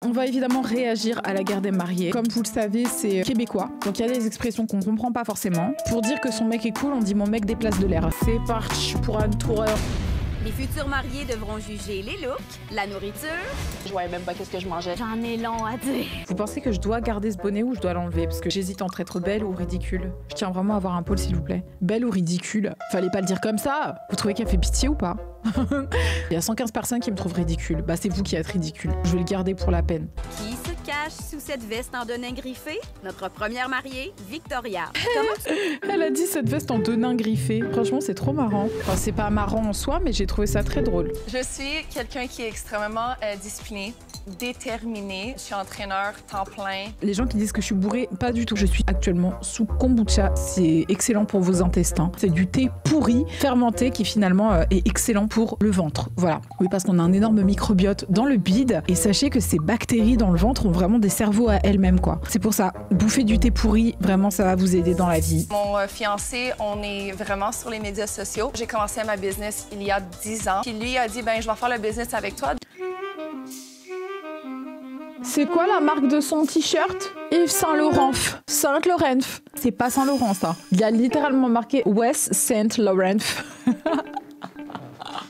On va évidemment réagir à la guerre des mariés. Comme vous le savez, c'est québécois. Donc il y a des expressions qu'on comprend pas forcément. Pour dire que son mec est cool, on dit mon mec déplace de l'air. C'est parti pour un tour. Les futurs mariés devront juger les looks, la nourriture. Je voyais même pas qu'est-ce que je mangeais. J'en ai long à dire. Vous pensez que je dois garder ce bonnet ou je dois l'enlever? Parce que j'hésite entre être belle ou ridicule. Je tiens vraiment à avoir un pôle, s'il vous plaît. Belle ou ridicule? Fallait pas le dire comme ça. Vous trouvez qu'elle fait pitié ou pas? Il y a 115 personnes qui me trouvent ridicule. Bah c'est vous qui êtes ridicule. Je vais le garder pour la peine. Qui se cache sous cette veste en denim griffé? Notre première mariée, Victoria. Elle a dit cette veste en denim griffé. Franchement, c'est trop marrant. Enfin, c'est pas marrant en soi, mais j'ai trouvé ça très drôle. Je suis quelqu'un qui est extrêmement discipliné, déterminé. Je suis entraîneur temps plein. Les gens qui disent que je suis bourrée, pas du tout. Je suis actuellement sous kombucha. C'est excellent pour vos intestins. C'est du thé pourri, fermenté, qui finalement est excellent pour le ventre. Voilà. Oui, parce qu'on a un énorme microbiote dans le bide. Et sachez que ces bactéries dans le ventre ont vraiment des cerveaux à elles-mêmes, quoi. C'est pour ça, bouffer du thé pourri, vraiment, ça va vous aider dans la vie. Mon fiancé, on est vraiment sur les médias sociaux. J'ai commencé ma business il y a 10 ans. Puis lui a dit, ben je vais faire le business avec toi. C'est quoi la marque de son t-shirt? Yves Saint Laurent. Saint Laurent. C'est pas Saint Laurent, ça. Il y a littéralement marqué West Saint Laurent.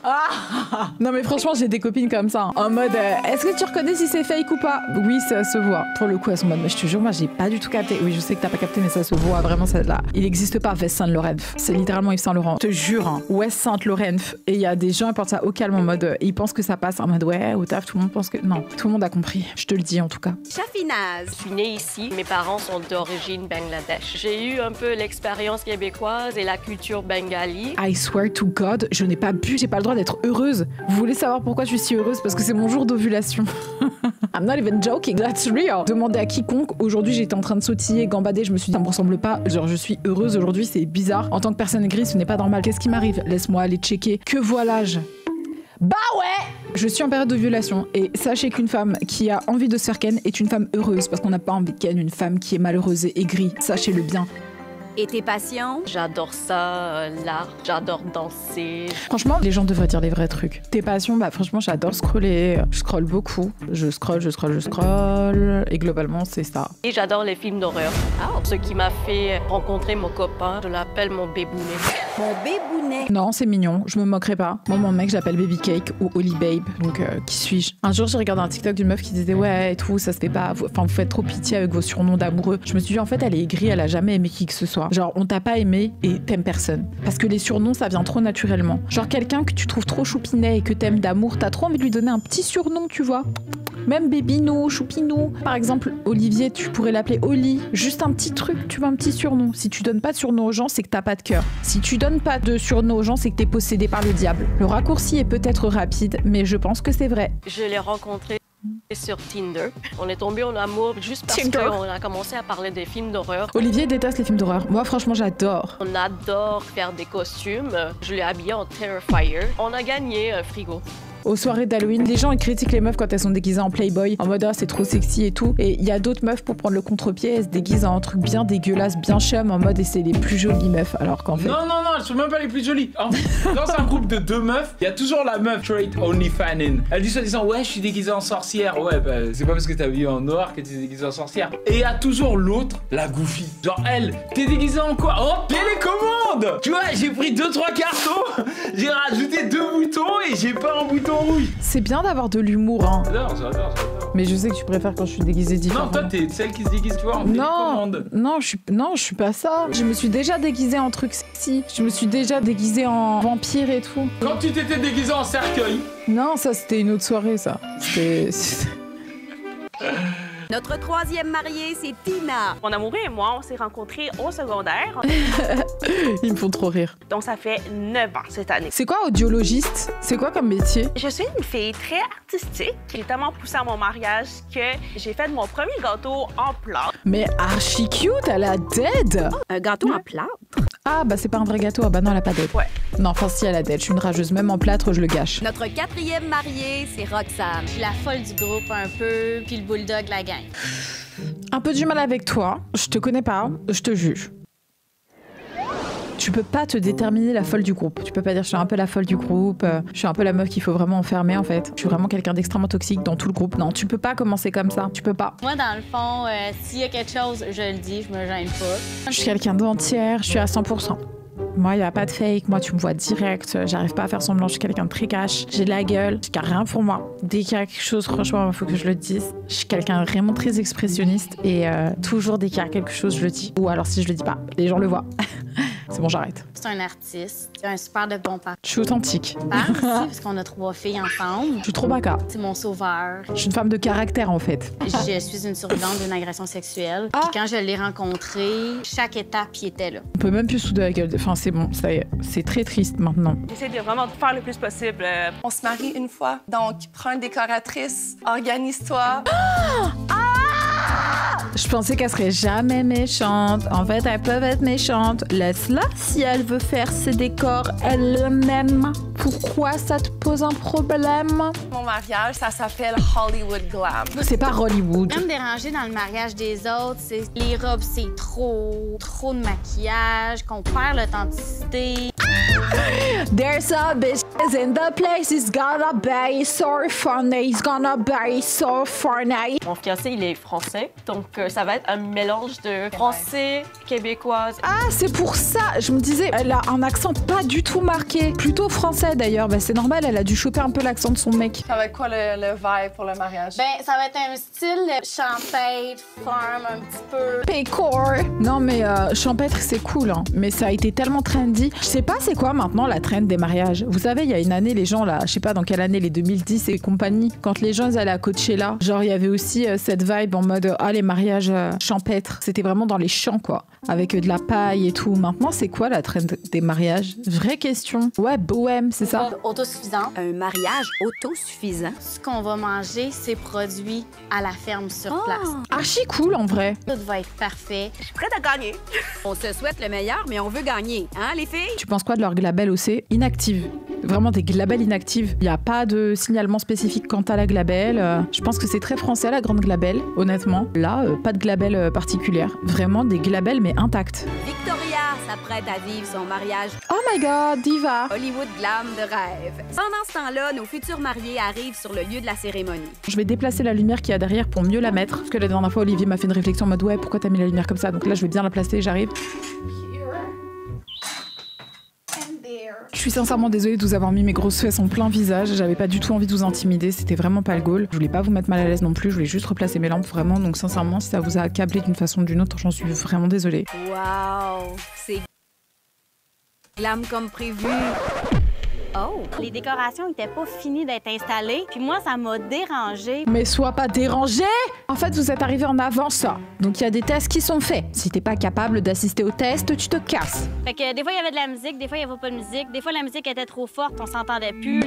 Ah non mais franchement j'ai des copines comme ça, hein, en mode est-ce que tu reconnais si c'est fake ou pas? Oui, ça se voit. Pour le coup elles sont en mode mais je te jure moi j'ai pas du tout capté. Oui je sais que t'as pas capté mais ça se voit vraiment celle-là. Il n'existe pas West Saint Laurent. C'est littéralement Yves Saint Laurent. Je te jure, hein, West Saint Laurent. Et il y a des gens qui portent ça au calme en mode ils pensent que ça passe en mode ouais au taf tout le monde pense que non. Tout le monde a compris. Je te le dis en tout cas. Chaffinaz. Je suis née ici. Mes parents sont d'origine bangladesh. J'ai eu un peu l'expérience québécoise et la culture bengali. I swear to God, je n'ai pas bu, j'ai pas le droit d'être heureuse. Vous voulez savoir pourquoi je suis si heureuse? Parce que c'est mon jour d'ovulation. I'm not even joking, that's real. Demandez à quiconque. Aujourd'hui, j'étais en train de sautiller, gambader. Je me suis dit, ça me ressemble pas. Genre, je suis heureuse aujourd'hui, c'est bizarre. En tant que personne grise, ce n'est pas normal. Qu'est-ce qui m'arrive? Laisse-moi aller checker. Que voilà-je? Bah ouais! Je suis en période d'ovulation et sachez qu'une femme qui a envie de se faire ken est une femme heureuse parce qu'on n'a pas envie de ken une femme qui est malheureuse et aigrie. Sachez-le bien. Et tes passions? J'adore ça, l'art, j'adore danser. Franchement, les gens devraient dire les vrais trucs. Tes passions, bah franchement, j'adore scroller. Je scrolle beaucoup. Je scrolle. Et globalement, c'est ça. Et j'adore les films d'horreur. Oh. Ce qui m'a fait rencontrer mon copain, je l'appelle mon bébounet. Mon bébounet. Non, c'est mignon, je me moquerai pas. Moi, mon mec, j'appelle Baby Cake ou Holly Babe. Donc, qui suis-je? Un jour, j'ai regardé un TikTok d'une meuf qui disait ouais, et tout, ça se fait pas. Enfin, vous faites trop pitié avec vos surnoms d'amoureux. Je me suis dit, en fait, elle est aigrie, elle a jamais aimé qui que ce soit. Genre, on t'a pas aimé et t'aimes personne. Parce que les surnoms, ça vient trop naturellement. Genre, quelqu'un que tu trouves trop choupinet et que t'aimes d'amour, t'as trop envie de lui donner un petit surnom, tu vois. Même Bébino, Choupinou. Par exemple, Olivier, tu pourrais l'appeler Oli. Juste un petit truc, tu vois, un petit surnom. Si tu donnes pas de surnom aux gens, c'est que t'as pas de cœur. Si tu donnes pas de surnom aux gens, c'est que t'es possédé par le diable. Le raccourci est peut-être rapide, mais je pense que c'est vrai. Je l'ai rencontré sur Tinder. On est tombé en amour juste parce qu'on a commencé à parler des films d'horreur. Olivier déteste les films d'horreur. Moi, franchement, j'adore. On adore faire des costumes. Je l'ai habillé en Terrifier. On a gagné un frigo. Aux soirées d'Halloween, les gens ils critiquent les meufs quand elles sont déguisées en Playboy, en mode ah c'est trop sexy et tout. Et il y a d'autres meufs pour prendre le contre-pied, elles se déguisent en un truc bien dégueulasse, bien chum, en mode et c'est les plus jolies meufs. Alors qu'en fait. Non, elles sont même pas les plus jolies. Quand c'est un groupe de deux meufs, il y a toujours la meuf straight only fanin. Elle dit soi-disant ouais, je suis déguisée en sorcière. Ouais, bah c'est pas parce que t'as vu en noir que t'es déguisée en sorcière. Et il y a toujours l'autre, la goofy. Genre elle, t'es déguisée en quoi? Oh, télécommande! Tu vois, j'ai pris 2-3 cartons, j'ai rajouté 2 boutons et j'ai pas un bouton rouge. C'est bien d'avoir de l'humour, hein. J'adore. Mais je sais que tu préfères quand je suis déguisée différemment. Non, toi, t'es celle qui se déguise, tu vois, en télécommande. Non, je suis pas ça. Je me suis déjà déguisée en truc sexy. Je me suis déjà déguisée en vampire et tout. Quand tu t'étais déguisée en cercueil. Non, ça, c'était une autre soirée, ça. C'était... Notre troisième mariée, c'est Tina. Mon amoureux et moi, on s'est rencontrés au secondaire. Ils me font trop rire. Donc, ça fait 9 ans cette année. C'est quoi audiologiste? C'est quoi comme métier? Je suis une fille très artistique. J'ai tellement poussé à mon mariage que j'ai fait mon premier gâteau en plâtre. Mais archi cute, elle a dead! Un gâteau en plâtre? Ah, bah c'est pas un vrai gâteau. Ah bah non, elle a pas dead. Ouais. Non, enfin si, elle a dead. Je suis une rageuse. Même en plâtre, je le gâche. Notre quatrième mariée, c'est Roxane. Je suis la folle du groupe un peu, puis le bulldog de la gang. Un peu du mal avec toi. Je te connais pas. Je te juge. Tu peux pas te déterminer la folle du groupe. Tu peux pas dire je suis un peu la folle du groupe, je suis un peu la meuf qu'il faut vraiment enfermer en fait. Je suis vraiment quelqu'un d'extrêmement toxique dans tout le groupe. Non, tu peux pas commencer comme ça. Tu peux pas. Moi, dans le fond, s'il y a quelque chose, je le dis, je me gêne pas. Je suis quelqu'un d'entière, je suis à 100%. Moi, il n'y a pas de fake. Moi, tu me vois direct. J'arrive pas à faire semblant. Je suis quelqu'un de très cash. J'ai de la gueule. Je garde rien pour moi. Dès qu'il y a quelque chose, franchement, il faut que je le dise. Je suis quelqu'un de vraiment très expressionniste. Et toujours, dès qu'il y a quelque chose, je le dis. Ou alors, si je le dis pas, les gens le voient. C'est bon, j'arrête. C'est un artiste. C'est un super de bon papa. Je suis authentique. Aussi, parce qu'on a 3 filles ensemble. Je suis trop baka. C'est mon sauveur. Je suis une femme de caractère, en fait. Je suis une survivante d'une agression sexuelle. Puis quand je l'ai rencontré, chaque étape, il était là. On peut même plus souder la gueule. Enfin, c'est bon, ça y est. C'est très triste maintenant. J'essaie de vraiment faire le plus possible. On se marie une fois, donc prends une décoratrice, organise-toi. Je pensais qu'elle serait jamais méchante. En fait, elles peuvent être méchantes. Laisse-la si elle veut faire ses décors elle-même. Pourquoi ça te pose un problème? Mon mariage, ça s'appelle Hollywood Glam. C'est pas Hollywood. Ce qui me déranger dans le mariage des autres, c'est les robes, c'est trop de maquillage, qu'on perd l'authenticité. There's a bitch in the place. It's gonna be so funny. It's gonna be so funny. Mon fiancé, il est français, donc ça va être un mélange de français, québécoise. Ah, c'est pour ça. Je me disais, elle a un accent pas du tout marqué. Plutôt français d'ailleurs. Ben, c'est normal, elle a dû choper un peu l'accent de son mec. Ça va être quoi le vibe pour le mariage? Ben, ça va être un style champêtre, farm, un petit peu. Pécor. Non mais champêtre c'est cool hein. Mais ça a été tellement trendy. Je sais pas c'est quoi maintenant la trend des mariages. Vous savez il y a une année les gens là, je sais pas dans quelle année, les 2010 et compagnie, quand les gens ils allaient à Coachella, genre il y avait aussi cette vibe en mode les mariages champêtres. C'était vraiment dans les champs quoi, avec de la paille et tout. Maintenant c'est quoi la trend des mariages? Vraie question. Ouais bohème c'est ça. Autosuffisant. Un mariage autosuffisant. Ce qu'on va manger, c'est produit à la ferme sur place. Archi cool en vrai. Tout va être parfait. Je suis prête à gagner. On se souhaite le meilleur, mais on veut gagner. Hein, les filles? Tu penses quoi de leur glabelle OC? Inactive. Vraiment des glabelles inactives. Il n'y a pas de signalement spécifique quant à la glabelle. Je pense que c'est très français la grande glabelle, honnêtement. Là, pas de glabelle particulière. Vraiment des glabelles mais intactes. Victoria s'apprête à vivre son mariage Oh my god, diva! Hollywood Glam de rêve. Pendant ce temps-là, nos futurs mariés arrivent sur le lieu de la cérémonie. Je vais déplacer la lumière qu'il y a derrière pour mieux la mettre. Parce que la dernière fois, Olivier m'a fait une réflexion en mode ouais, pourquoi t'as mis la lumière comme ça? Donc là, je vais bien la placer, j'arrive. Je suis sincèrement désolée de vous avoir mis mes grosses fesses en plein visage. J'avais pas du tout envie de vous intimider, c'était vraiment pas le goal. Je voulais pas vous mettre mal à l'aise non plus, je voulais juste replacer mes lampes vraiment. Donc sincèrement, si ça vous a accablé d'une façon ou d'une autre, j'en suis vraiment désolée. Wow! C'est glam comme prévu. Oh! Les décorations n'étaient pas finies d'être installées, puis moi, ça m'a dérangée. Mais sois pas dérangé! En fait, vous êtes arrivé en avance. Donc il y a des tests qui sont faits. Si t'es pas capable d'assister aux tests, tu te casses. Fait que des fois, il y avait de la musique, des fois, il n'y avait pas de musique, des fois, la musique était trop forte, on s'entendait plus.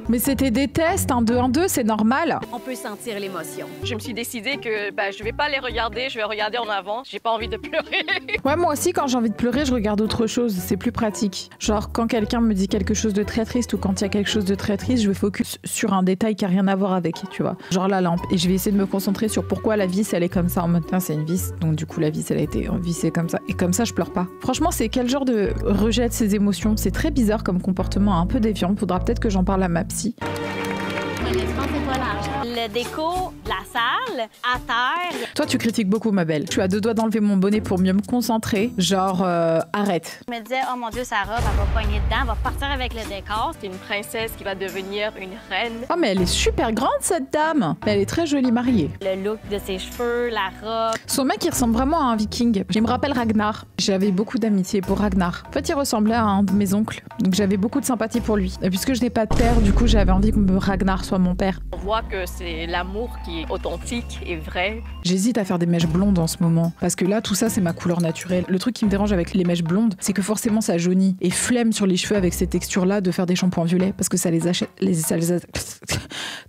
Mais c'était des tests, un 2-1-2, c'est normal. On peut sentir l'émotion. Je me suis décidée que je vais pas les regarder, je vais regarder en avant. J'ai pas envie de pleurer. Ouais, moi aussi, quand j'ai envie de pleurer, je regarde autre chose. C'est plus pratique. Genre, quand quelqu'un me dit quelque chose de très triste ou quand il y a quelque chose de très triste, je vais focus sur un détail qui a rien à voir avec, tu vois. Genre la lampe. Et je vais essayer de me concentrer sur pourquoi la vis, elle est comme ça. En mode, c'est une vis. Donc, du coup, la vis, elle a été vissée comme ça. Et comme ça, je pleure pas. Franchement, c'est quel genre de rejet de ses émotions? C'est très bizarre comme comportement, un peu déviant. Faudra peut-être que j'en parle à ma psy. Le déco de la salle, à terre. Toi, tu critiques beaucoup, ma belle. Je suis à 2 doigts d'enlever mon bonnet pour mieux me concentrer. Genre, arrête. Je me disais, oh mon Dieu, sa robe, elle va pogner dedans, elle va partir avec le décor. C'est une princesse qui va devenir une reine. Oh, mais elle est super grande, cette dame. Elle est très jolie mariée. Le look de ses cheveux, la robe. Son mec, il ressemble vraiment à un viking. Je me rappelle Ragnar. J'avais beaucoup d'amitié pour Ragnar. En fait, il ressemblait à un de mes oncles. Donc, j'avais beaucoup de sympathie pour lui. Et puisque je n'ai pas de père, du coup, j'avais envie que Ragnar soit mon père. On voit que c'est l'amour qui est authentique et vrai. J'hésite à faire des mèches blondes en ce moment. Parce que là, tout ça, c'est ma couleur naturelle. Le truc qui me dérange avec les mèches blondes, c'est que forcément, ça jaunit. Et flemme sur les cheveux avec ces textures-là de faire des shampoings violets. Parce que ça les achète.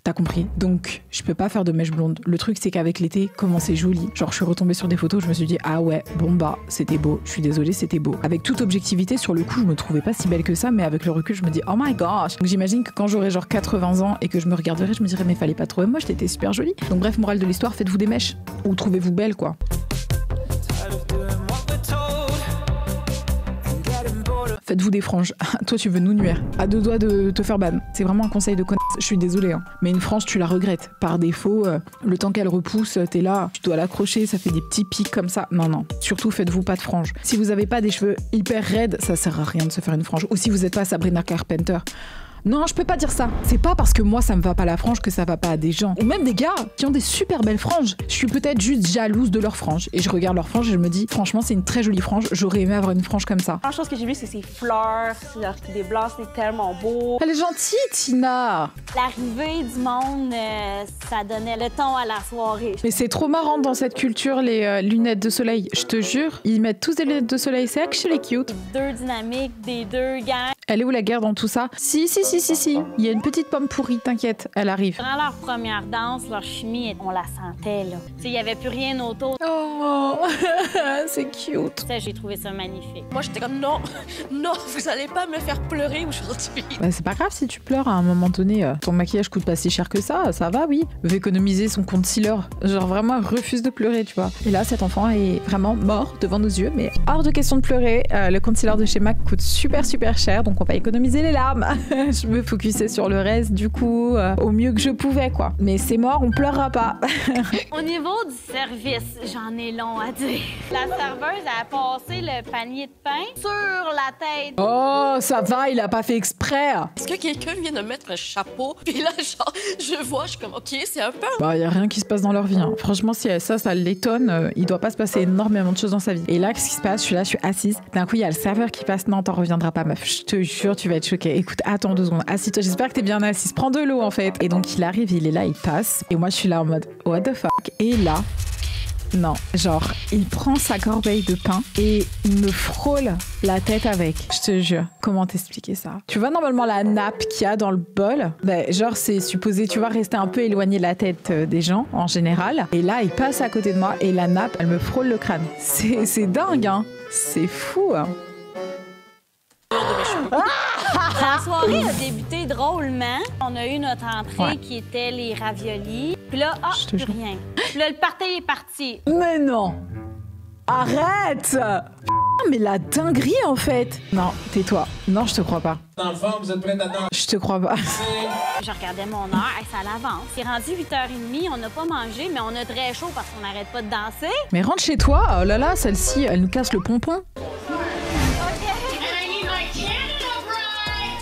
T'as compris. Donc, je peux pas faire de mèches blondes. Le truc, c'est qu'avec l'été, comment c'est joli. Genre, je suis retombée sur des photos, je me suis dit, ah ouais, bon bah, c'était beau. Je suis désolée, c'était beau. Avec toute objectivité, sur le coup, je me trouvais pas si belle que ça, mais avec le recul, je me dis, oh my gosh. Donc, j'imagine que quand j'aurai genre 80 ans et que je me regarderai, je me dirais, mais fallait pas trouver moche, t'étais super jolie. Donc, bref, morale de l'histoire, faites-vous des mèches. Ou trouvez-vous belle, quoi. faites-vous des franges. Toi, tu veux nous nuire. À 2 doigts de te faire ban. C'est vraiment un conseil de connasse. Je suis désolée, hein. Mais une frange, tu la regrettes. Par défaut, le temps qu'elle repousse, t'es là, tu dois l'accrocher, ça fait des petits pics comme ça. Non. Surtout, faites-vous pas de franges. Si vous avez pas des cheveux hyper raides, ça sert à rien de se faire une frange. Ou si vous êtes pas Sabrina Carpenter. Non, je peux pas dire ça. C'est pas parce que moi ça me va pas la frange que ça va pas à des gens. Ou même des gars qui ont des super belles franges. Je suis peut-être juste jalouse de leur frange. Et je regarde leur frange et je me dis, franchement, c'est une très jolie frange. J'aurais aimé avoir une frange comme ça. La chose que j'ai vue, c'est ses fleurs, des blancs, c'est tellement beau. Elle est gentille, Tina. L'arrivée du monde, ça donnait le ton à la soirée. Mais c'est trop marrant dans cette culture, les lunettes de soleil. Je te jure, ils mettent tous des lunettes de soleil. C'est actually cute. Les 2 dynamiques des 2 gangs. Elle est où la guerre dans tout ça? Si. Il y a une petite pomme pourrie, t'inquiète, elle arrive. Durant leur première danse, leur chimie, on la sentait, là. Tu sais, il y avait plus rien autour. Oh, c'est cute. Ça, j'ai trouvé ça magnifique. Moi, j'étais comme non, vous allez pas me faire pleurer aujourd'hui. Bah, c'est pas grave si tu pleures à un moment donné. Ton maquillage coûte pas si cher que ça va, oui. Veut économiser son concealer. Genre vraiment, elle refuse de pleurer, tu vois. Et là, cet enfant est vraiment mort devant nos yeux, mais hors de question de pleurer. Le concealer de chez MAC coûte super cher, donc on va économiser les larmes. Je me focusais sur le reste, du coup, au mieux que je pouvais, quoi. Mais c'est mort, on pleurera pas. Au niveau du service, j'en ai long à dire. La serveuse a passé le panier de pain sur la tête. Oh, ça va, il a pas fait exprès. Est-ce que quelqu'un vient de mettre un chapeau? Puis là, genre, je suis comme, OK, c'est un peu... Bah, y a rien qui se passe dans leur vie, hein. Franchement, si ça l'étonne, il doit pas se passer énormément de choses dans sa vie. Et là, qu'est-ce qui se passe? Je suis assise. D'un coup, il y a le serveur qui passe. Non, t'en reviendras pas, meuf. Je te jure, tu vas être choquée. Écoute, attends 2 secondes. Assis-toi, j'espère que t'es bien assise. Prends de l'eau, en fait. Et donc, il arrive, il est là, il passe. Et moi, je suis là en mode, what the fuck? Et là... Non, genre, il prend sa corbeille de pain et il me frôle la tête avec. Je te jure. Comment t'expliquer ça? Tu vois, normalement, la nappe qu'il y a dans le bol, ben, genre, c'est supposé, tu vois, rester un peu éloigné de la tête des gens, en général. Et là, il passe à côté de moi et la nappe, elle me frôle le crâne. C'est dingue, hein? C'est fou, hein? La soirée a débuté drôlement. On a eu notre entrée qui était les raviolis. Puis là, plus rien. Puis là, le party est parti. Mais non! Arrête! Mais la dinguerie, en fait! Non, tais-toi. Non, je te crois pas. Enfant, vous êtes prête à danser? Je te crois pas. Je regardais mon heure, ça l'avance. C'est rendu 8h30, on n'a pas mangé, mais on a très chaud parce qu'on n'arrête pas de danser. Mais rentre chez toi. Oh là là, celle-ci, elle nous casse le pompon.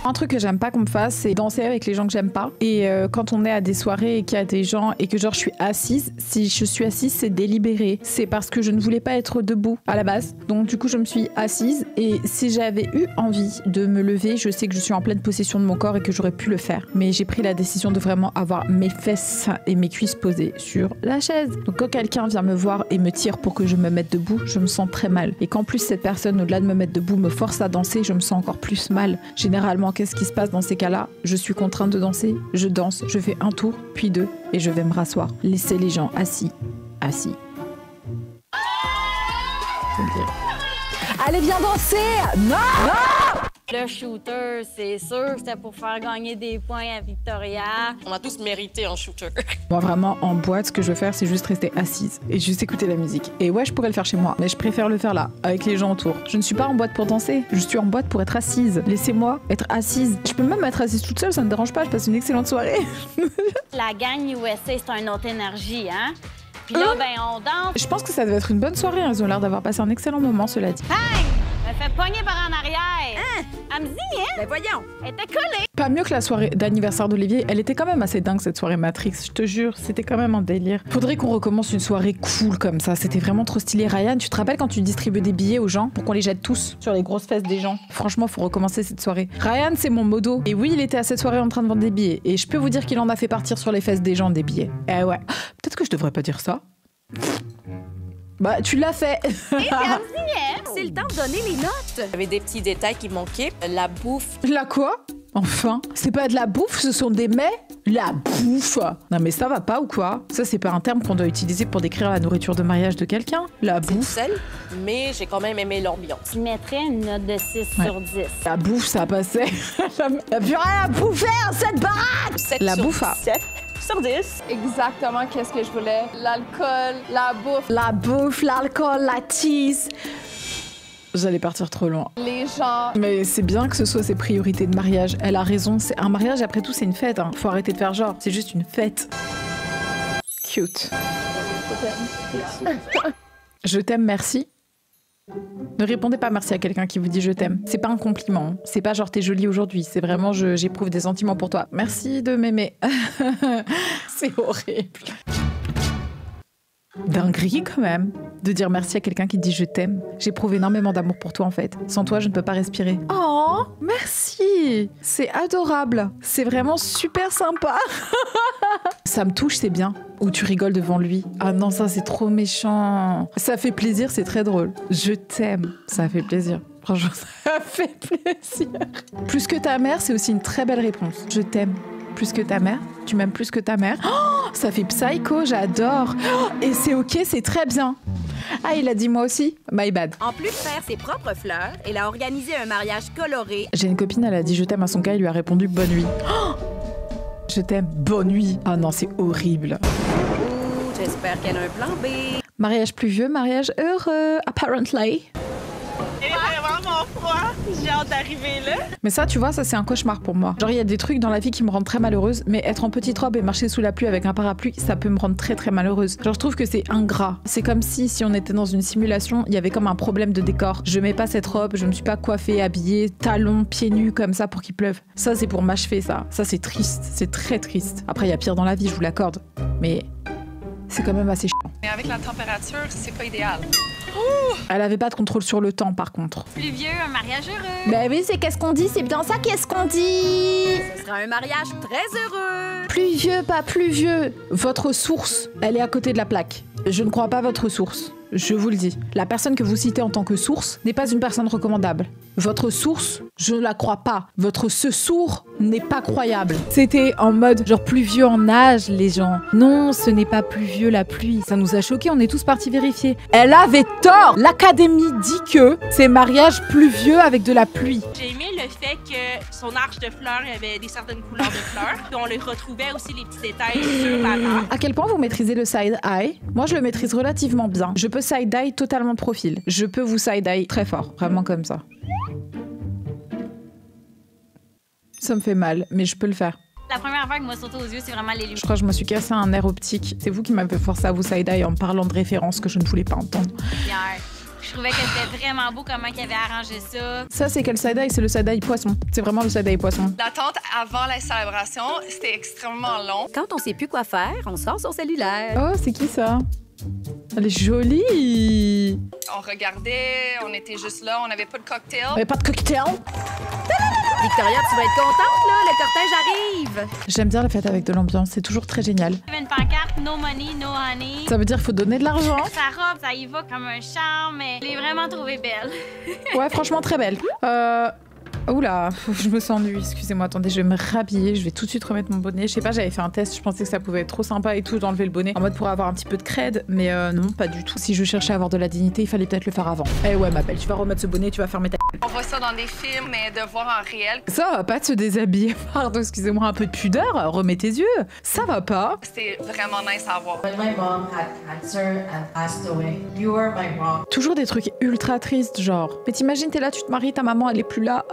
Un truc que j'aime pas qu'on me fasse, c'est danser avec les gens que j'aime pas. Et quand on est à des soirées et qu'il y a des gens et que genre je suis assise, si je suis assise, c'est délibéré. C'est parce que je ne voulais pas être debout à la base. Donc du coup, je me suis assise. Et si j'avais eu envie de me lever, je sais que je suis en pleine possession de mon corps et que j'aurais pu le faire. Mais j'ai pris la décision de vraiment avoir mes fesses et mes cuisses posées sur la chaise. Donc quand quelqu'un vient me voir et me tire pour que je me mette debout, je me sens très mal. Et qu'en plus cette personne, au-delà de me mettre debout, me force à danser, je me sens encore plus mal. Généralement, qu'est-ce qui se passe dans ces cas-là? Je suis contrainte de danser, je danse, je fais 1 tour, puis 2, et je vais me rasseoir. Laissez les gens assis. Allez, viens danser! Non! Le shooter, c'est sûr que c'était pour faire gagner des points à Victoria. On a tous mérité un shooter. Moi, vraiment, en boîte, ce que je veux faire, c'est juste rester assise et juste écouter la musique. Et ouais, je pourrais le faire chez moi, mais je préfère le faire là, avec les gens autour. Je ne suis pas en boîte pour danser, je suis en boîte pour être assise. Laissez-moi être assise. Je peux même être assise toute seule, ça ne me dérange pas, je passe une excellente soirée. La gang USA, c'est une autre énergie, hein? Puis là, ben, on danse. Je pense que ça devait être une bonne soirée, ils ont l'air d'avoir passé un excellent moment, cela dit. Bang! Elle fait pogner par en arrière. Hein? Elle me dit, hein? Ben voyons. Elle était collée. Pas mieux que la soirée d'anniversaire d'Olivier, elle était quand même assez dingue cette soirée Matrix, je te jure, c'était quand même un délire. Faudrait qu'on recommence une soirée cool comme ça, c'était vraiment trop stylé. Ryan, tu te rappelles quand tu distribuais des billets aux gens pour qu'on les jette tous sur les grosses fesses des gens? Franchement, faut recommencer cette soirée. Ryan, c'est mon modo. Et oui, il était à cette soirée en train de vendre des billets. Et je peux vous dire qu'il en a fait partir sur les fesses des gens des billets. Eh ouais. Peut-être que je devrais pas dire ça. Bah, tu l'as fait. C'est le temps de donner les notes. Il y avait des petits détails qui manquaient. La bouffe. La quoi? Enfin, c'est pas de la bouffe, ce sont des mets. La bouffe. Non mais ça va pas ou quoi? Ça c'est pas un terme qu'on doit utiliser pour décrire la nourriture de mariage de quelqu'un. La bouffe. Seul, mais j'ai quand même aimé l'ambiance. Je mettrais une note de 6 sur 10. La bouffe, ça passait. Y'a plus rien à bouffer dans cette baraque. 7 la sur bouffe. 7 sur 10. Exactement qu'est-ce que je voulais. L'alcool, la bouffe. La bouffe, l'alcool, la tease. J'allais partir trop loin. Les gens... Mais c'est bien que ce soit ses priorités de mariage. Elle a raison, c'est un mariage, après tout, c'est une fête. Hein. Faut arrêter de faire genre, c'est juste une fête. Cute. Je t'aime, merci. Ne répondez pas merci à quelqu'un qui vous dit je t'aime. C'est pas un compliment. C'est pas genre t'es jolie aujourd'hui. C'est vraiment j'éprouve des sentiments pour toi. Merci de m'aimer. C'est horrible. Dinguerie quand même de dire merci à quelqu'un qui te dit je t'aime. J'éprouve énormément d'amour pour toi en fait. Sans toi, je ne peux pas respirer. Oh, merci. C'est adorable. C'est vraiment super sympa. Ça me touche, c'est bien. Ou tu rigoles devant lui. Ah non, ça c'est trop méchant. Ça fait plaisir, c'est très drôle. Je t'aime. Ça fait plaisir. Franchement, ça fait plaisir. Plus que ta mère, c'est aussi une très belle réponse. Je t'aime. Plus que ta mère? Tu m'aimes plus que ta mère? Oh, ça fait psycho, j'adore. Oh, et c'est ok, c'est très bien. Ah, il a dit moi aussi? My bad. En plus de faire ses propres fleurs, elle a organisé un mariage coloré. J'ai une copine, elle a dit je t'aime à son cas, il lui a répondu bonne nuit. Oh, je t'aime, bonne nuit. Ah non, c'est horrible. Ouh, j'espère qu'elle a un plan B. Mariage pluvieux, mariage heureux, apparently. Il est vraiment froid. J'ai hâte d'arriver là. Mais ça, tu vois, ça c'est un cauchemar pour moi. Genre, il y a des trucs dans la vie qui me rendent très malheureuse, mais être en petite robe et marcher sous la pluie avec un parapluie, ça peut me rendre très très malheureuse. Genre, je trouve que c'est ingrat. C'est comme si on était dans une simulation, il y avait comme un problème de décor. Je mets pas cette robe, je me suis pas coiffée, habillée, talons, pieds nus comme ça pour qu'il pleuve. Ça, c'est pour m'achever, ça. Ça, c'est triste. C'est très triste. Après, il y a pire dans la vie, je vous l'accorde. Mais c'est quand même assez chiant. Mais avec la température, c'est pas idéal. Elle avait pas de contrôle sur le temps, par contre. Pluvieux, un mariage heureux. Ben oui, c'est qu'est-ce qu'on dit, c'est bien ça qu'est-ce qu'on dit. Ce sera un mariage très heureux. Pluvieux, pas pluvieux. Votre source, elle est à côté de la plaque. Je ne crois pas votre source. Je vous le dis. La personne que vous citez en tant que source n'est pas une personne recommandable. Votre source, je ne la crois pas. Votre secours n'est pas croyable. C'était en mode genre pluvieux en âge, les gens. Non, ce n'est pas pluvieux la pluie. Ça nous a choqués, on est tous partis vérifier. Elle avait tort. L'académie dit que c'est mariage pluvieux avec de la pluie. J'ai aimé le fait que son arche de fleurs avait des certaines couleurs de fleurs. Puis on les retrouvait aussi les petits détails sur la table. À quel point vous maîtrisez le side-eye? Moi, je le maîtrise relativement bien. Je peux side-eye totalement de profil. Je peux vous side-eye très fort. Vraiment comme ça. Ça me fait mal, mais je peux le faire. La première fois que moi sauté aux yeux, c'est vraiment les lumières. Je crois que je me suis cassé un nerf optique. C'est vous qui m'avez forcé à vous side-eye en me parlant de références que je ne voulais pas entendre. Je trouvais que c'était vraiment beau comment il avait arrangé ça. Ça, c'est quel side-eye? C'est le side-eye poisson. C'est vraiment le side-eye poisson. L'attente avant la célébration, c'était extrêmement long. Quand on sait plus quoi faire, on sort son cellulaire. Oh, c'est qui ça? Elle est jolie! On regardait, on était juste là, on n'avait pas de cocktail. On avait pas de cocktail? Victoria, tu vas être contente, là, le cortège arrive. J'aime bien la fête avec de l'ambiance, c'est toujours très génial. Il y avait une pancarte « No money, no honey ». Ça veut dire qu'il faut donner de l'argent. Sa robe, ça y va comme un charme, mais je l'ai vraiment trouvée belle. Ouais, franchement, très belle. Oula, je me sens nue, excusez-moi, attendez, je vais me rhabiller, je vais tout de suite remettre mon bonnet. Je sais pas, j'avais fait un test, je pensais que ça pouvait être trop sympa et tout d'enlever le bonnet en mode pour avoir un petit peu de cred, mais non, pas du tout. Si je cherchais à avoir de la dignité, il fallait peut-être le faire avant. Eh ouais, ma belle, tu vas remettre ce bonnet, tu vas fermer ta... On voit ça dans des films, mais de voir en réel... Ça va pas de se déshabiller, pardon, excusez-moi, un peu de pudeur, remets tes yeux, ça va pas. C'était vraiment nice à voir. When my mom had cancer and passed away, you were my mom. Toujours des trucs ultra tristes, genre. Mais t'imagines, t'es là, tu te maries, ta maman, elle est plus là.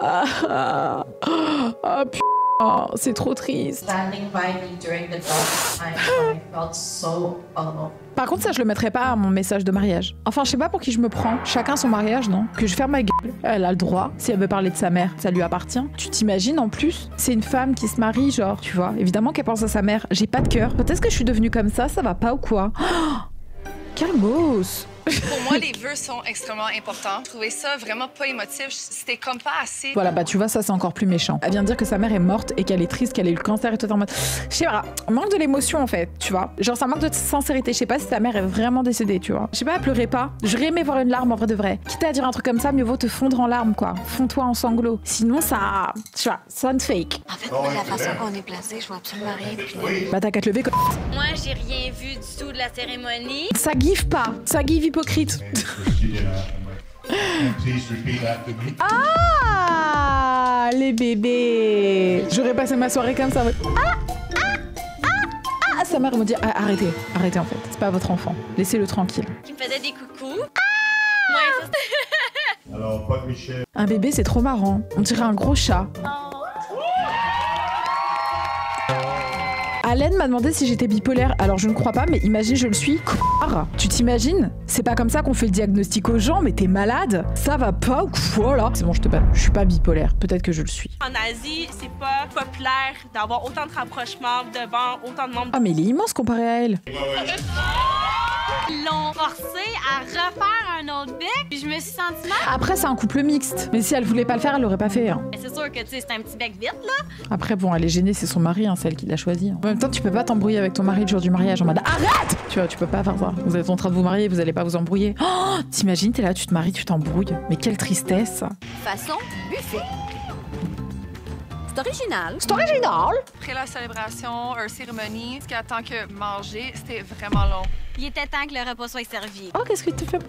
Putain, c'est trop triste. Standing by me during the darkest time, I felt so alone. Par contre, ça, je le mettrais pas à mon message de mariage. Enfin, je sais pas pour qui je me prends. Chacun son mariage, non? Que je ferme ma gueule. Elle a le droit. Si elle veut parler de sa mère, ça lui appartient. Tu t'imagines, en plus, c'est une femme qui se marie, genre, tu vois. Évidemment qu'elle pense à sa mère. J'ai pas de cœur. Peut-être que je suis devenue comme ça va pas ou quoi? Oh, calmos! Pour moi, les vœux sont extrêmement importants. Je trouvais ça vraiment pas émotif. C'était comme pas assez. Voilà, bah tu vois, ça c'est encore plus méchant. Elle vient de dire que sa mère est morte et qu'elle est triste, qu'elle a eu le cancer et tout en mode... Je sais pas, manque de l'émotion en fait, tu vois. Genre ça manque de sincérité. Je sais pas si ta mère est vraiment décédée, tu vois. Je sais pas, pleurez pas. J'aurais aimé voir une larme en vrai de vrai. Quitte à dire un truc comme ça, mieux vaut te fondre en larmes, quoi. Fonds-toi en sanglots. Sinon ça... Tu vois, ça ne fake. En fait, moi, la façon qu'on est placé, je vois absolument rien. Puis... Bah t'as qu'à te lever, quoi. Moi, j'ai rien vu du tout de la cérémonie. Ça give pas. Ça give hypocrite. Ah, les bébés. J'aurais passé ma soirée comme ça. Sa mère me dit arrêtez, arrêtez en fait. C'est pas votre enfant. Laissez-le tranquille. Qui me faisait des coucous. Ouais, ça Alors, pas de Michel. Un bébé, c'est trop marrant. On dirait un gros chat. Allen m'a demandé si j'étais bipolaire. Alors je ne crois pas, mais imagine je le suis. Tu t'imagines? C'est pas comme ça qu'on fait le diagnostic aux gens, mais t'es malade? Ça va pas ou quoi là? C'est bon, je suis pas bipolaire. Peut-être que je le suis. En Asie, c'est pas populaire d'avoir autant de rapprochements devant autant de membres. Ah mais il est immense comparé à elle. Ils l'ont forcé à refaire un autre bec, puis je me suis sentie mal. Après c'est un couple mixte. Mais si elle voulait pas le faire, elle l'aurait pas fait. Hein. C'est sûr que tu sais, c'est un petit bec vite là. Après bon, elle est gênée, c'est son mari, hein, celle qui l'a choisi. En même temps, tu peux pas t'embrouiller avec ton mari le jour du mariage en mode arrête! Tu vois, tu peux pas faire ça. Vous êtes en train de vous marier, vous allez pas vous embrouiller. Oh, t'imagines, t'es là, tu te maries, tu t'embrouilles. Mais quelle tristesse. Façon buffet. C'est original. C'est original! Après la célébration, cérémonie, ce qui attend que manger, c'était vraiment long. Il était temps que le repas soit servi. Oh, qu'est-ce que tu fais?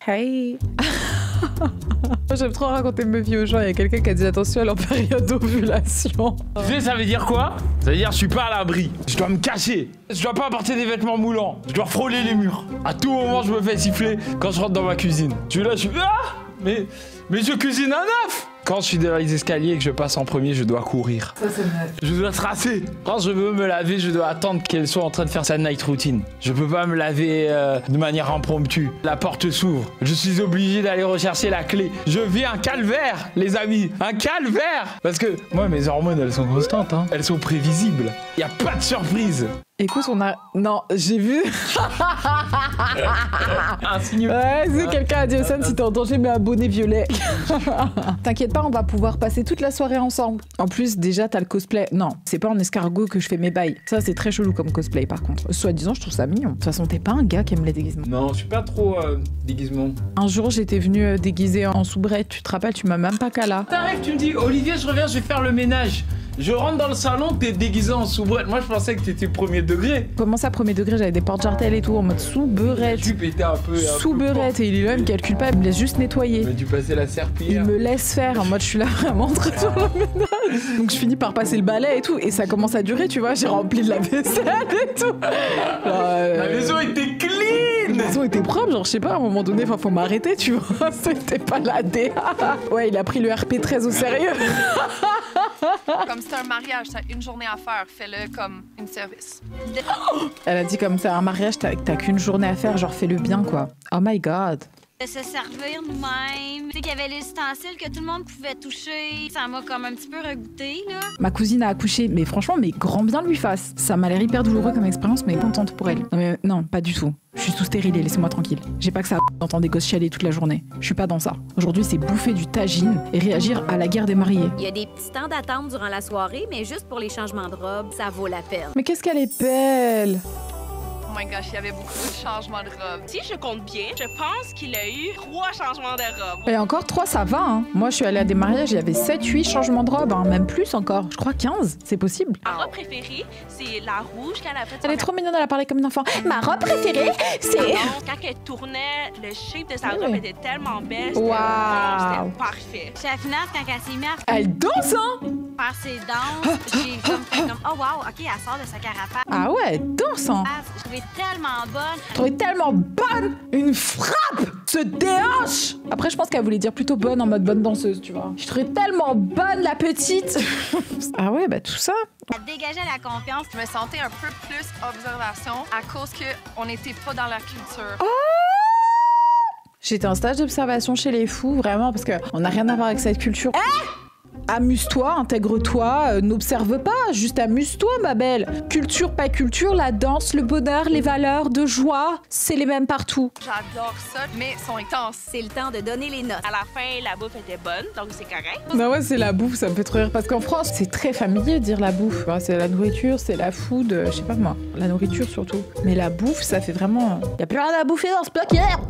Hey! J'aime trop raconter mes vies aux gens. Il y a quelqu'un qui a dit attention à leur période d'ovulation. Tu sais, ça veut dire quoi? Ça veut dire je suis pas à l'abri. Je dois me cacher. Je dois pas porter des vêtements moulants. Je dois frôler les murs. À tout moment, je me fais siffler quand je rentre dans ma cuisine. Je suis là, je suis... Ah! Mais je cuisine un œuf! Quand je suis dans les escaliers et que je passe en premier, je dois courir. Ça, c'est net. Je dois tracer. Quand je veux me laver, je dois attendre qu'elle soit en train de faire sa night routine. Je peux pas me laver de manière impromptue. La porte s'ouvre. Je suis obligé d'aller rechercher la clé. Je vis un calvaire, les amis. Un calvaire. Parce que moi, mes hormones, elles sont constantes. Hein. Elles sont prévisibles. Il y a pas de surprise. Écoute, on a... Non, j'ai vu... Un signe. Ouais, c'est quelqu'un a dit au Sun, si t'es en danger, mets un bonnet violet. T'inquiète pas, on va pouvoir passer toute la soirée ensemble. En plus, déjà, t'as le cosplay. Non, c'est pas en escargot que je fais mes bails. Ça, c'est très chelou comme cosplay, par contre. Soi-disant, je trouve ça mignon. De toute façon, t'es pas un gars qui aime les déguisements. Non, je suis pas trop déguisement. Un jour, j'étais venue déguisée en soubrette. Tu te rappelles, tu m'as même pas cala. T'arrives, tu me dis, Olivier, je reviens, je vais faire le ménage. Je rentre dans le salon, t'es déguisé en soubrette. Moi, je pensais que t'étais premier degré. Comment ça, premier degré? J'avais des porte-jartelles et tout, en mode soubrette. Tu pétais un peu. Soubrette, et il est là, il me calcule pas, il me laisse juste nettoyer. Mais tu passais la serpillière. Il me laisse faire, en mode je suis là vraiment en train de faire le ménage. Donc je finis par passer le balai et tout, et ça commence à durer, tu vois. J'ai rempli de la vaisselle et tout. La maison était clean! La maison était propre, genre je sais pas, à un moment donné, faut m'arrêter, tu vois. C'était pas la DA. Ouais, il a pris le RP très au sérieux. Comme c'est un mariage, t'as une journée à faire, fais-le comme une service. Elle a dit comme c'est un mariage, t'as qu'une journée à faire, genre fais-le bien quoi. Oh my god. De se servir nous-mêmes. Tu sais qu'il y avait les ustensiles que tout le monde pouvait toucher. Ça m'a comme un petit peu regoûté, là. Ma cousine a accouché, mais franchement, mais grand bien lui fasse. Ça m'a l'air hyper douloureux comme expérience, mais contente pour elle. Non, mais non, pas du tout. Je suis sous stérilée, laissez-moi tranquille. J'ai pas que ça d'entendre des gosses chialer toute la journée. Je suis pas dans ça. Aujourd'hui, c'est bouffer du tagine et réagir à la guerre des mariés. Il y a des petits temps d'attente durant la soirée, mais juste pour les changements de robe, ça vaut la peine. Mais qu'est-ce qu'elle est belle! Oh my gosh, il y avait beaucoup de changements de robe. Si je compte bien, je pense qu'il a eu 3 changements de robe. Et encore 3, ça va, hein. Moi, je suis allée à des mariages, il y avait 7, 8 changements de robe, hein. Même plus encore. Je crois 15, c'est possible. Ma robe préférée, c'est la rouge qu'elle a faite. Elle est trop mignonne, elle a parlé comme une enfant. Ma robe préférée, c'est... Quand elle tournait, le shape de sa robe était tellement belle. Wow. C'était parfait. Chez la finale, quand elle s'est mise à Elle danse, hein. faire ses danses, j'ai comme oh wow, ok, elle sort de sa carapace. Ah ouais, elle danse, hein. Je trouvais tellement bonne. Je trouvais tellement bonne. Une frappe se déhanche. Après, je pense qu'elle voulait dire plutôt bonne en mode bonne danseuse, tu vois. Je trouvais tellement bonne, la petite. Ah ouais, bah tout ça. Elle dégageait la confiance. Je me sentais un peu plus observation à cause qu'on n'était pas dans la culture. Oh! J'étais en stage d'observation chez les fous, vraiment, parce qu'on n'a rien à voir avec cette culture. Amuse-toi, intègre-toi, n'observe pas, juste amuse-toi, ma belle. Culture, pas culture, la danse, le bonheur, les valeurs de joie, c'est les mêmes partout. J'adore ça, mais sont intenses. C'est le temps de donner les notes. À la fin, la bouffe était bonne, donc c'est correct. Non, ouais, c'est la bouffe, ça me fait trop rire, parce qu'en France, c'est très familier de dire la bouffe. C'est la nourriture, c'est la food, je sais pas moi, la nourriture surtout. Mais la bouffe, ça fait vraiment... Y a plus rien à bouffer dans ce placard.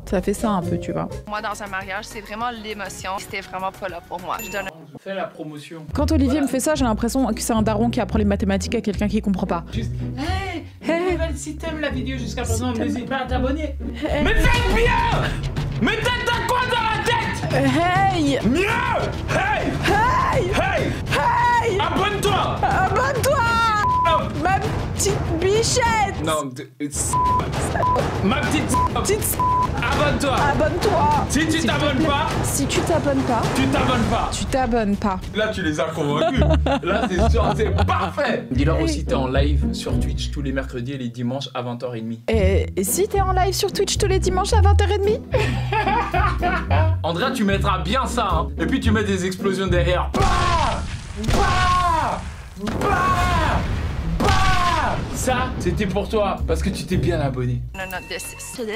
Ça fait ça un peu, tu vois. Moi, dans un mariage, c'est vraiment l'émotion. C'était vraiment pas là pour moi. Je donne... Fais la promotion. Quand Olivier me fait ça, j'ai l'impression que c'est un daron qui apprend les mathématiques à quelqu'un qui comprend pas. Juste, hey, si t'aimes la vidéo jusqu'à présent, n'hésite pas à t'abonner. Mais faites bien! Mais t'as quoi dans la tête? Hey! Mieux! Hey! Hey! Hey! Hey! Abonne-toi! Abonne-toi! Même petite bichette. Non, ma petite. Abonne-toi. Abonne-toi. Si tu t'abonnes pas. Si tu t'abonnes pas. Tu t'abonnes pas. Tu t'abonnes pas. Là, tu les as convaincus. Là, c'est sûr, c'est parfait. Dis-leur aussi, t'es en live sur Twitch tous les mercredis et les dimanches à 20h30. Et si t'es en live sur Twitch tous les dimanches à 20h30? Andrea, tu mettras bien ça, hein. Et puis tu mets des explosions derrière. Bah, bah, bah, bah. Ça, c'était pour toi, parce que tu t'es bien abonné. Une note de 6. Une note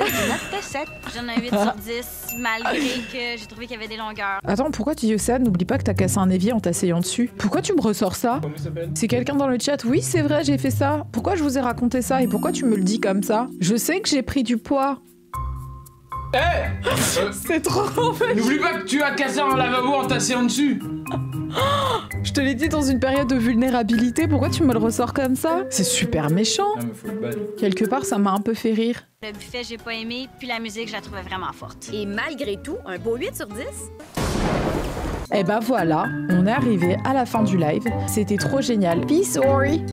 de 7. J'en ai 8 sur 10, malgré que j'ai trouvé qu'il y avait des longueurs. Attends, pourquoi tu dis ça? N'oublie pas que t'as cassé un évier en t'asseyant dessus. Pourquoi tu me ressors ça? Comment il s'appelle? C'est quelqu'un dans le chat. Oui, c'est vrai, j'ai fait ça. Pourquoi je vous ai raconté ça et pourquoi tu me le dis comme ça? Je sais que j'ai pris du poids. C'est trop en fait. N'oublie pas que tu as cassé un lavabo en t'asseyant dessus. Je te l'ai dit dans une période de vulnérabilité, pourquoi tu me le ressors comme ça? C'est super méchant. Non mais faut le battre. Quelque part, ça m'a un peu fait rire. Le buffet, j'ai pas aimé, puis la musique, je la trouvais vraiment forte. Et malgré tout, un beau 8 sur 10. Et ben voilà, on est arrivé à la fin du live. C'était trop génial. Peace, Ori.